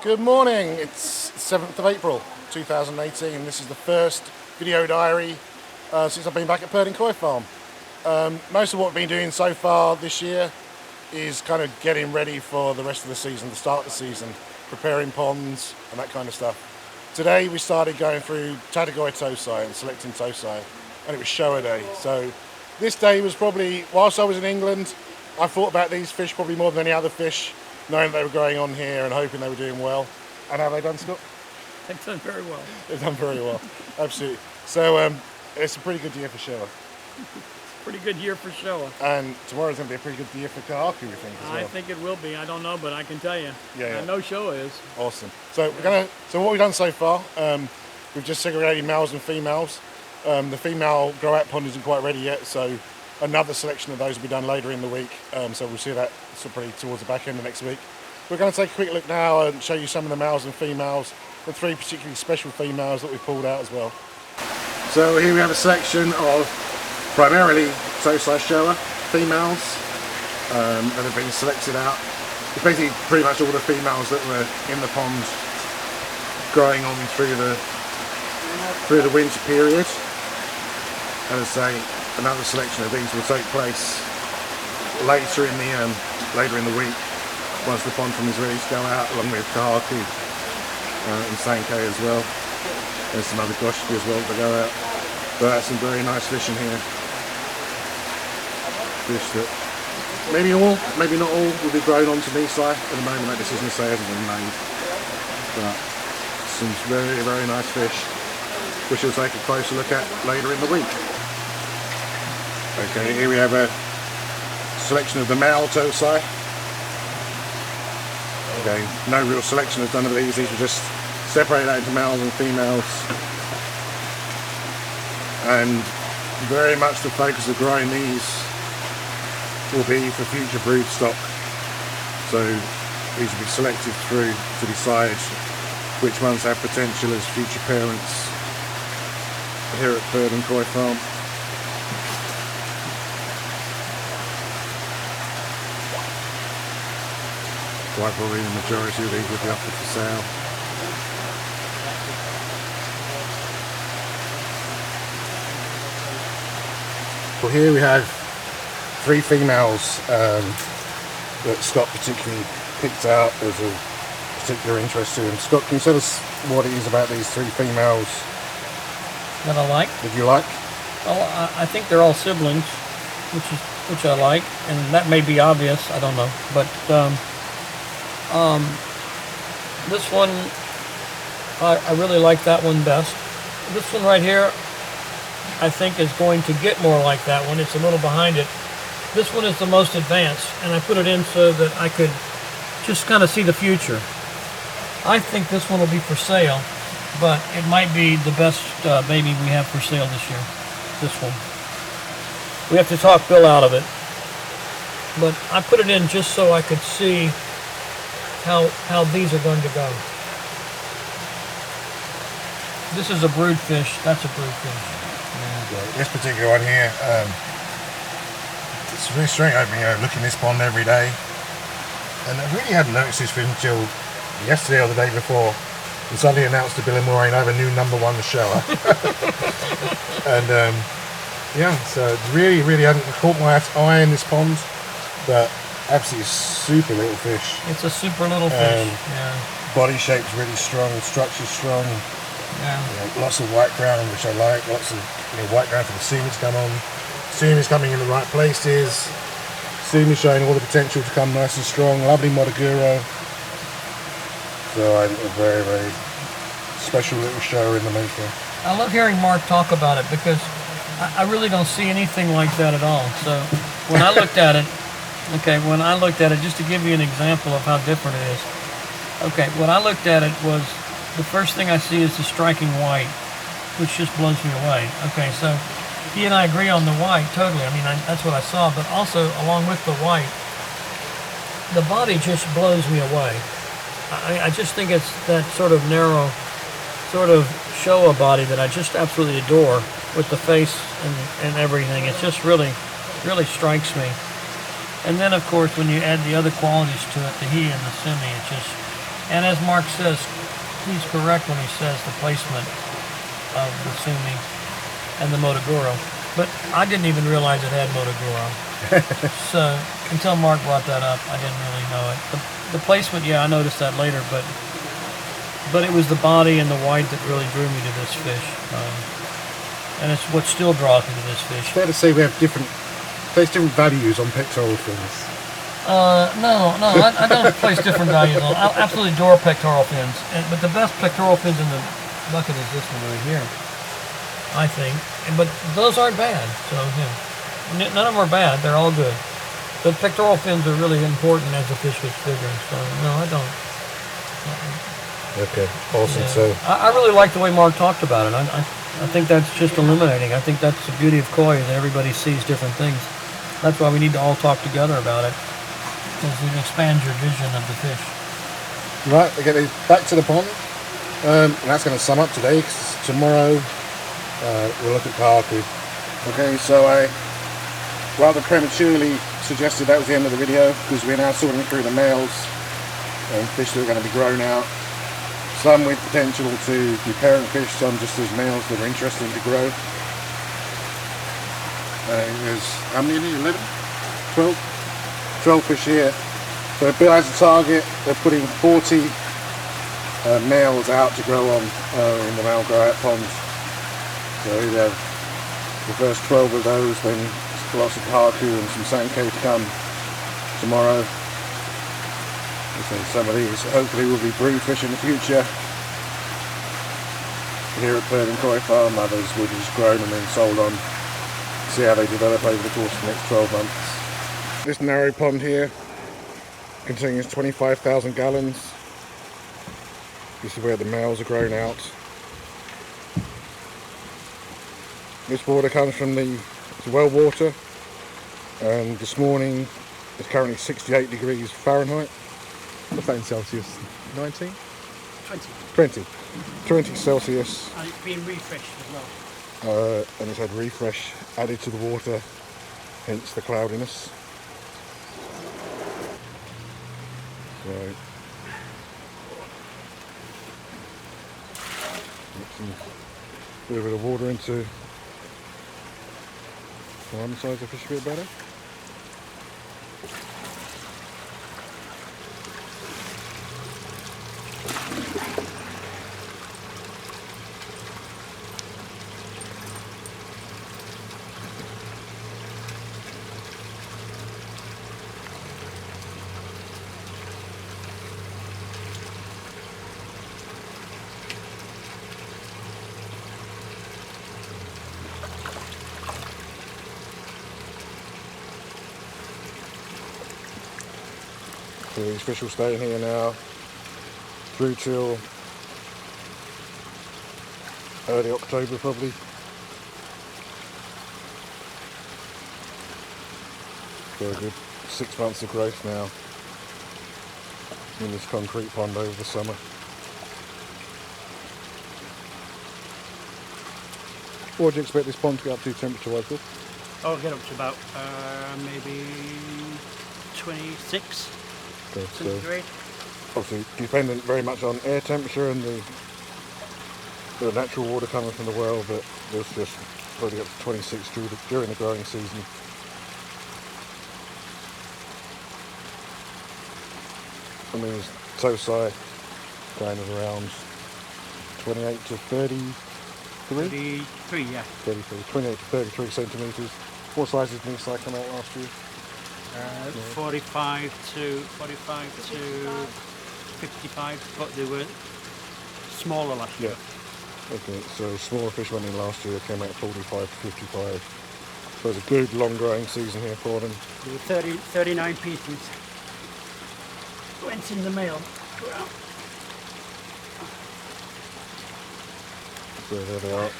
Good morning, it's 7th of April 2018. This is the first video diary since I've been back at Purdin Koi Farm. Most of what we've been doing so far this year is kind of getting ready for the rest of the season, the start of the season, preparing ponds and that kind of stuff. Today we started going through Tategoi tosai and selecting tosai, and it was Showa day. So this day was probably, whilst I was in England, I thought about these fish probably more than any other fish, knowing they were going on here and hoping they were doing well. And how have they done, Scott? They've done very well. They've done very well, absolutely. So it's a pretty good year for Showa. Pretty good year for Showa. And tomorrow's going to be a pretty good year for Kahaku, we think, as well. I think it will be. I don't know, but I can tell you. Yeah. I know Showa is. Awesome. So So what we've done so far, we've just segregated males and females. The female grow out pond isn't quite ready yet, so another selection of those will be done later in the week. So we'll see that probably towards the back end of next week. We're going to take a quick look now and show you some of the males and females, the three particularly special females that we pulled out as well. So here we have a selection of primarily tosai Showa females that have been selected out. It's basically pretty much all the females that were in the pond growing on through the winter period. As I say, another selection of these will take place later in the week once the pond is ready to go out, along with Kahaku and Sankei as well. There's some other goshiki as well that go out. But that's some very nice fish in here. Fish that maybe not all will be grown onto nisai. At the moment that decision hasn't been made. But some very, very nice fish, which we'll take a closer look at later in the week. Okay, here we have a selection of the male tosai. Okay, no real selection has done of these. These are just separated out into males and females. And very much the focus of growing these will be for future brood stock. So these will be selected through to decide which ones have potential as future parents here at Purdin Koi Farm. Quite probably the majority of these will be offered for sale. Well, here we have three females that Scott particularly picked out as a particular interest to him. Scott, can you tell us what it is about these three females That I like? that you like? Well, I think they're all siblings, which I like, and that may be obvious. I don't know, but this one I really like that one best. This one right here, I think is going to get more like that one. It's a little behind it. This one is the most advanced, and I put it in so that I could just kind of see the future. I think this one will be for sale, but it might be the best baby we have for sale this year. This one. We have to talk Bill out of it, but I put it in just so I could see how these are going to go. This is a brood fish. That's a brood fish. Yeah. This particular one here, it's really strange. I've been looking at this pond every day, and I really hadn't noticed this fish until yesterday or the day before. And suddenly announced to Bill and Maureen, I have a new #1 Showa. And yeah, so really hadn't caught my eye in this pond, but absolutely super little fish. It's a super little fish. Yeah. Body shape's really strong, structure's strong. Yeah. Lots of white ground, which I like. Lots of white ground for the semen to come on. Semen is coming in the right places. Semen is showing all the potential to come nice and strong. Lovely Modaguro. So I'm a very, very special little show in the making. I love hearing Mark talk about it because I really don't see anything like that at all. So when I looked at it, just to give you an example of how different it is. Okay, when I looked at it was, the first thing I see is the striking white, which just blows me away. Okay, so he and I agree on the white totally. I mean, that's what I saw, but also along with the white, the body just blows me away. I just think it's that sort of narrow, sort of Showa body that I just absolutely adore, with the face and everything. It just really strikes me. And then, of course, when you add the other qualities to it, the he and the semi, And as Mark says, he's correct when he says the placement of the sumi and the Motogoro. But I didn't even realize it had Motogoro. So until Mark brought that up, I didn't really know it. The placement, yeah, I noticed that later, but it was the body and the white that really drew me to this fish. And it's what still draws me to this fish. Fair to say we have different values on pectoral fins. No, I don't place different values on. I absolutely adore pectoral fins, but the best pectoral fins in the bucket is this one right here, I think. But those aren't bad, so yeah. None of them are bad. They're all good. The pectoral fins are really important as the fish gets bigger. So no, I don't. Okay, awesome. Yeah. So I really like the way Mark talked about it. I think that's just illuminating. I think that's the beauty of koi, that everybody sees different things. That's why we need to all talk together about it, because it expands your vision of the fish. right, okay, back to the pond. And that's going to sum up today, because tomorrow we'll look at kahaku. Okay, so I rather prematurely suggested that was the end of the video, because we're now sorting through the males and fish that are going to be grown out. Some with potential to be parent fish, some just as males that are interesting to grow. There's how many? 11? 12? 12 fish here. So Bill has a target. They're putting 40 males out to grow on in the male grow out ponds. So we have the first 12 of those, then lots of kahaku and some sanko to come tomorrow. Some of these hopefully will be brood fish in the future. Here at Purdin Koi Farm, others will be just grown and then sold on. See how they develop over the course of the next 12 months. This narrow pond here contains 25,000 gallons. This is where the males are grown out. This water comes from the well water, and this morning it's currently 68 degrees Fahrenheit. What's that in Celsius? 19? 20 Celsius. And it's been refreshed as well. And it's had refresh added to the water, hence the cloudiness. So, a little bit of water into the size of the fish a bit better. So these fish will stay in here now through till early October probably. So a good 6 months of growth now in this concrete pond over the summer. What do you expect this pond to get up to temperature-wise, Bill? I'll get up to about maybe 26 Okay, so centigrade. obviously dependent very much on air temperature and the natural water coming from the well, but there's just probably up to 26 during the growing season. I mean, tosai going at around 28 to 33? 33, yeah. 33, 28 to 33 centimetres. What size did nisai come out last year? 45 to 55, but they were smaller last year. Okay, so smaller fish went in last year, came out 45 to 55. So it's a good long growing season here for them. There were 39 pieces. Went in the mail. So there they are.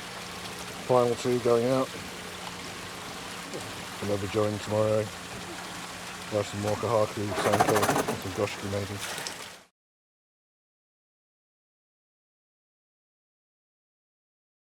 Final two going out. And they'll be joined tomorrow. We'll have some more kahaku, sanko, and some goshiki maybe.